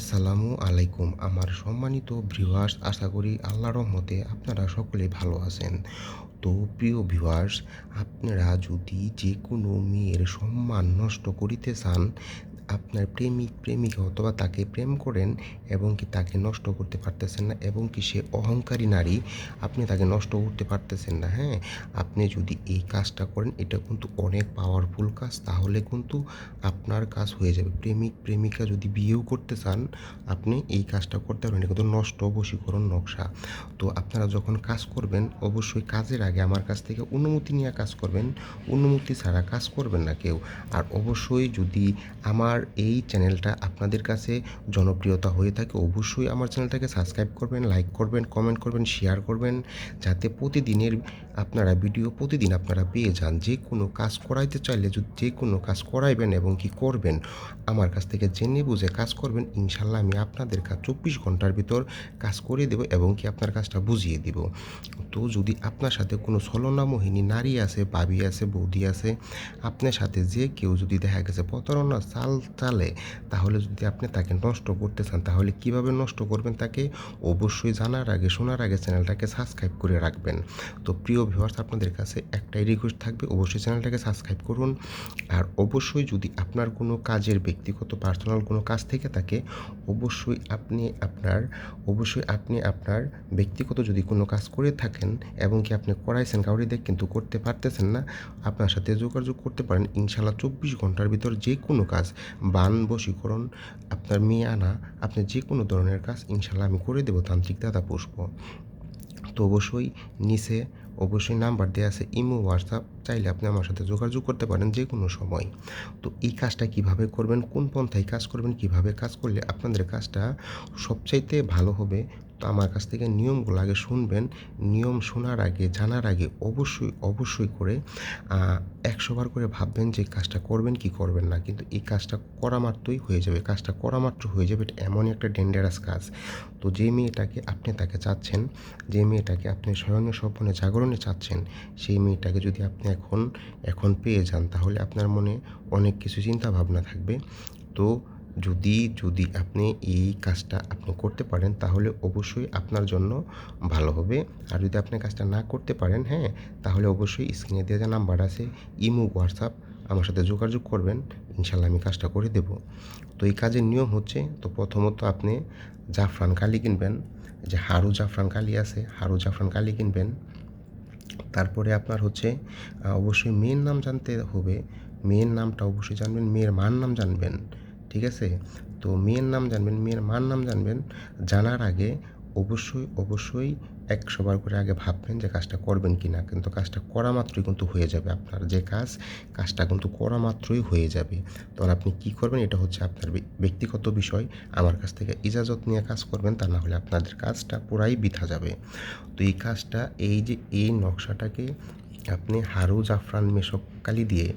আসসালামু আলাইকুম আমার সম্মানিত ভিউয়ার্স, আশা করি আল্লাহর রহমতে আপনারা সকলেই ভালো আছেন। তো প্রিয় ভিউয়ার্স, আপনারা যদি যে কোনো মেয়ের সম্মান নষ্ট করিতে চান, আপনার প্রেমিক প্রেমিকা অথবা তাকে প্রেম করেন এবং কি তাকে নষ্ট করতে পারতেছেন না এবং কি সে অহংকারী নারী, আপনি তাকে নষ্ট করতে পারতেছেন না, হ্যাঁ? আপনি যদি এই কাজটা করেন, এটা কিন্তু অনেক পাওয়ারফুল কাজ। তাহলে কিন্তু আপনার কাজ হয়ে যাবে। প্রেমিক প্রেমিকা যদি বিয়েও করতে চান, আপনি এই কাজটা করতে পারবেন। এটা কিন্তু নষ্ট বশীকরণ নকশা। তো আপনারা যখন কাজ করবেন, অবশ্যই কাজের আগে আমার কাছ থেকে অনুমতি নিয়ে কাজ করবেন। অনুমতি ছাড়া কাজ করবেন না কেউ। আর অবশ্যই যদি আমার এই চ্যানেলটা আপনাদের কাছে জনপ্রিয়তা হয়ে থাকে, অবশ্যই আমার চ্যানেলটাকে সাবস্ক্রাইব করবেন, লাইক করবেন, কমেন্ট করবেন, শেয়ার করবেন, যাতে প্রতিদিনের আপনারা ভিডিও প্রতিদিন আপনারা পেয়ে যান। যে কোনো কাজ করাইতে চাইলে যে কোনো কাজ করাইবেন এবং কি করবেন, আমার কাছ থেকে জেনে বুঝে কাজ করবেন, ইনশাল্লাহ আমি আপনাদের কাজ 24 ঘন্টার ভিতর কাজ করে দেব এবং কি আপনার কাজটা বুঝিয়ে দিব। তো যদি আপনার সাথে কোনো ছলনামোহিনী নারী আছে, ভাবি আছে, বৌদি আছে, আপনার সাথে যে কেউ যদি দেখা গেছে প্রতারণার চাল চালে, তাহলে যদি আপনি তাকে নষ্ট করতে চান, তাহলে কিভাবে নষ্ট করবেন তাকে অবশ্যই জানার আগে শোনার আগে চ্যানেলটাকে সাবস্ক্রাইব করে রাখবেন। তো প্রিয় ভিউয়ার্স, আপনাদের কাছে একটাই রিকোয়েস্ট থাকবে, অবশ্যই চ্যানেলটাকে সাবস্ক্রাইব করুন। আর অবশ্যই যদি আপনার কোনো কাজের ব্যক্তিগত পার্সোনাল কোনো কাজ থেকে থাকে, অবশ্যই আপনি আপনার ব্যক্তিগত যদি কোনো কাজ করে থাকেন এবং কি আপনি করাইছেন কাউরে দিয়ে কিন্তু করতে পারতেছেন না, আপনার সাথে যোগাযোগ করতে পারেন। ইনশাল্লাহ 24 ঘন্টার ভিতর যে কোনো কাজ, বান বশীকরণ, আপনার মেয়ে আনা, আপনি যে কোনো ধরনের কাজ ইনশাল্লাহ আমি করে দেবো, তান্ত্রিক দাদা পুষ্প। তো অবশ্যই নাম্বার দেওয়া আছে, ইমো, হোয়াটসঅ্যাপ, চাইলে আপনি আমার সাথে যোগাযোগ করতে পারেন যে কোনো সময়। তো এই কাজটা কিভাবে করবেন, কোন পন্থায় কাজ করবেন, কিভাবে কাজ করলে আপনাদের কাজটা সবচাইতে ভালো হবে, তো আমার কাছ থেকে নিয়মগুলো আগে শুনবেন। নিয়ম শোনার আগে, জানার আগে অবশ্যই করে 100 বার করে ভাববেন যে কাজটা করবেন কি করবেন না। কিন্তু এই কাজটা করা মাত্রই হয়ে যাবে। কাজটা করা মাত্র হয়ে যাবে। এটা এমনই একটা ডেঞ্জারাস কাজ। তো যে মেয়েটাকে আপনি তাকে চাচ্ছেন, যে মেয়েটাকে আপনি শয়নে স্বপ্নে জাগরণে চাচ্ছেন, সেই মেয়েটাকে যদি আপনি এখন পেয়ে যান, তাহলে আপনার মনে অনেক কিছু চিন্তা ভাবনা থাকবে। তো যদি আপনি এই কাজটা আপনি করতে পারেন, তাহলে অবশ্যই আপনার জন্য ভালো হবে। আর যদি আপনি কাজটা না করতে পারেন, হ্যাঁ, তাহলে অবশ্যই স্ক্রিনে দেওয়া যে নাম্বার আছে, ইমো, হোয়াটসঅ্যাপ, আমার সাথে যোগাযোগ করবেন। ইনশাল্লাহ আমি কাজটা করে দেব। তো এই কাজের নিয়ম হচ্ছে, তো প্রথমত আপনি জাফরান কালি কিনবেন, যে হারু জাফরান কালি আছে, হারু জাফরান কালি কিনবেন। তারপরে আপনার হচ্ছে অবশ্যই মেয়ের নাম জানতে হবে। মেয়ের নামটা অবশ্যই জানবেন, মেয়ের মার নাম জানবেন, ঠিক আছে? তো মেয়ের নাম জানবেন, মেয়ের মার নাম জানবেন। জানার আগে অবশ্যই 100 বার করে আগে ভাববেন যে কাজটা করবেন কি না। কিন্তু কাজটা করা মাত্রই কিন্তু হয়ে যাবে। আপনার যে কাজটা কিন্তু করা মাত্রই হয়ে যাবে। তখন আপনি কি করবেন, এটা হচ্ছে আপনার ব্যক্তিগত বিষয়। আমার কাছ থেকে ইজাজত নিয়ে কাজ করবেন, তা না হলে আপনাদের কাজটা পুরাই বৃথা যাবে। তো এই কাজটা, এই নকশাটাকে আপনি হারু জাফরান মেশক কালি দিয়ে,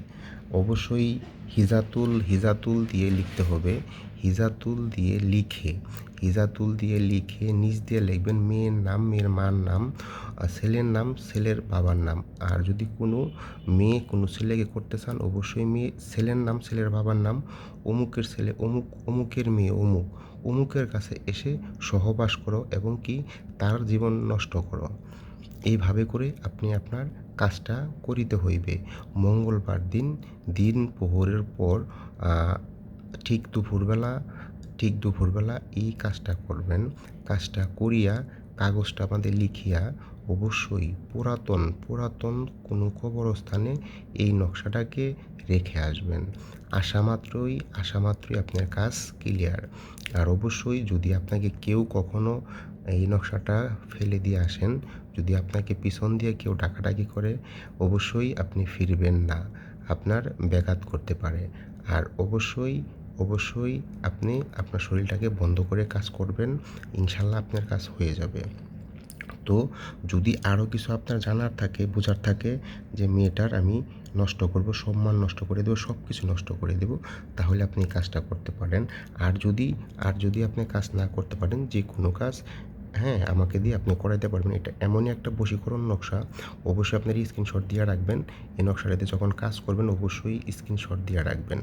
অবশ্যই হিজাতুল দিয়ে লিখতে হবে। হিজাতুল দিয়ে লিখে নিচ দিয়ে লিখবেন মেয়ের নাম, মেয়ের মার নাম, ছেলের নাম, ছেলের বাবার নাম। আর যদি কোনো মেয়ে কোনো ছেলেকে করতে চান, অবশ্যই ছেলের নাম, ছেলের বাবার নাম, অমুকের ছেলে অমুক, অমুকের মেয়ে অমুক, অমুকের কাছে এসে সহবাস করো এবং কি তার জীবন নষ্ট করো। এইভাবে করে আপনি আপনার কাজটা করিতে হইবে। মঙ্গলবার দিন প্রহরের পর ঠিক দুপুরবেলা এই কাজটা করবেন। কাজটা করিয়া কাগজটা আমাদের লিখিয়া অবশ্যই পুরাতন কোনো কবরস্থানে এই নকশাটাকে রেখে আসবেন। আশা মাত্রই আপনার কাজ ক্লিয়ার। আর অবশ্যই যদি আপনাকে কেউ কখনো এই নকশাটা ফেলে দিয়ে আসেন, যদি আপনাকে পিছন দিয়ে কেউ ডাকাডাকি করে, অবশ্যই আপনি ফিরবেন না। আপনার ব্যাঘাত করতে পারে। আর অবশ্যই আপনি আপনার শরীরটাকে বন্ধ করে কাজ করবেন। ইনশাল্লাহ আপনার কাজ হয়ে যাবে। তো যদি আরও কিছু আপনার জানার থাকে, বোঝার থাকে, যে মেয়েটার আমি নষ্ট করব, সম্মান নষ্ট করে দেবো, সব কিছু নষ্ট করে দেবো, তাহলে আপনি কাজটা করতে পারেন। আর যদি আপনি কাজ না করতে পারেন, যে কোনো কাজ হ্যাঁ, আমাকে দিয়ে আপনি করাইতে পারবেন। এটা এমনই একটা বশীকরণ নকশা, অবশ্যই আপনার স্ক্রিনশট দিয়ে রাখবেন। এই নকশাটাতে যখন কাজ করবেন অবশ্যই স্ক্রিনশট দিয়ে রাখবেন।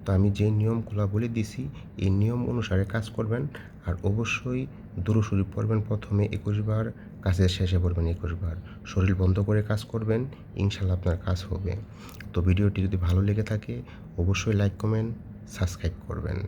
তো আমি যে নিয়মগুলা বলে দিছি, এই নিয়ম অনুসারে কাজ করবেন। আর অবশ্যই দুরূদ শরীফ পড়বেন ১ম এ ২১ বার, কাজের শেষে পড়বেন ২১ বার। শরীর বন্ধ করে কাজ করবেন, ইনশাআল্লাহ আপনার কাজ হবে। তো ভিডিওটি যদি ভালো লেগে থাকে অবশ্যই লাইক, কমেন্ট, সাবস্ক্রাইব করবেন।